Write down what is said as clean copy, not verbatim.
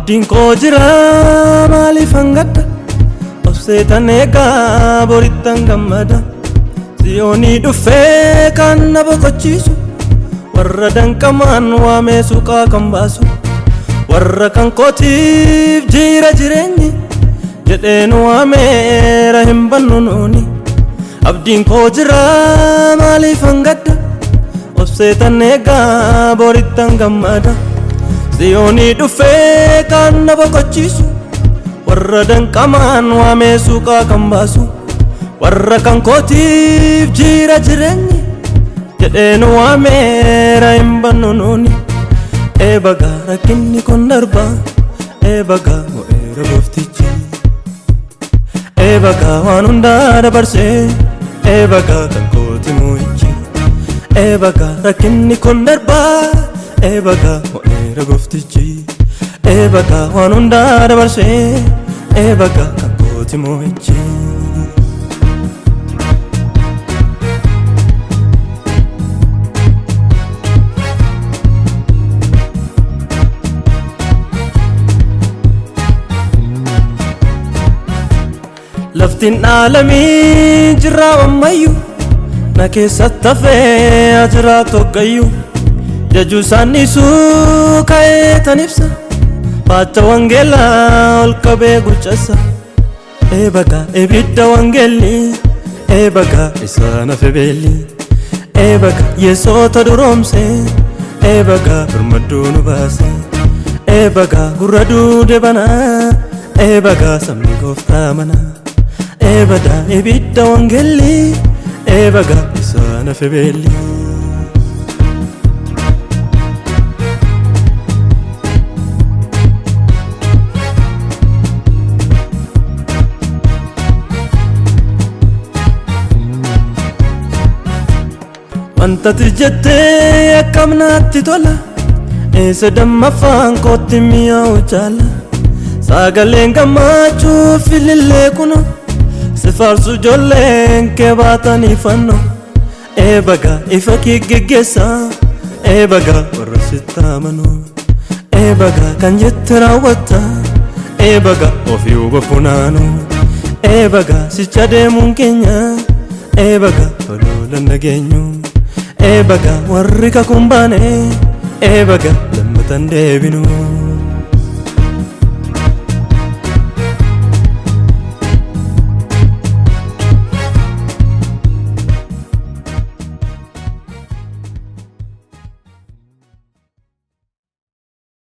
Abdiin koo jira maaliifan gadda obseetan eegaa borittan gammada Siyoonii dhufee kan na boqochiisu warra danqamaan waamee suuqaa kan baasu warra kan kootiif jira jireenyi jedheen waameera hin bannu nuuni Abdiin koo jira maaliifan gadda obseetan eegaa borittan gammada Siyoonii dhufee kan na boqochiisu warra danqamaan waamee suuqaa kan baasu warra kan kootiif jira jireenyi jedheen waameera hin bannu nuuni Eebagaa rakkinni kun darbaa eebagaa mo'eera gooftichi Eebagaa waan hundaa dabarsee eebagaa kan kooti mo'ichi Eebagaa rakkinni kun darbaa eebagaa mo'eera gooftichi Eebagaa waan hundaa dabarsee eebagaa kan kooti mo'ichi Laftiin dhaalamii jirraa ammayyuu na keessatti hafee ajiraatu hoggayyuu Jajuu saannisuu ka'ee tan ibsa Baacha wangeelaa ol qabee gurcessa Eebagaa ibidda wangeelli Eebagaa isaan hafe beelli Eebagaa yesoota duroomse Eebagaa birmadduu nu baase Eebagaa gurra duude banaa Eebagaa sabni gooftaa manaa Eebagaa ibidda wangeelli Eebagaa isaan hafe beelli Wantati jettee akkam naatti tola Eessa dammaffaan kootti mi'aawu jaala Sagaleen gammachuu filillee kuno Si faarsu ijoolleen kee baatanii fannoo Eebagaa ifa kee geggeessa Eebagaa warra sitti amanu Eebagaa kan jette raawwatta Eebagaa ofii huba funaanu Eebagaa sicha deemuun keenya Eebagaa toloolan nageenyu Eebagaa warri kakuun baane Eebagaa lammatan deebinu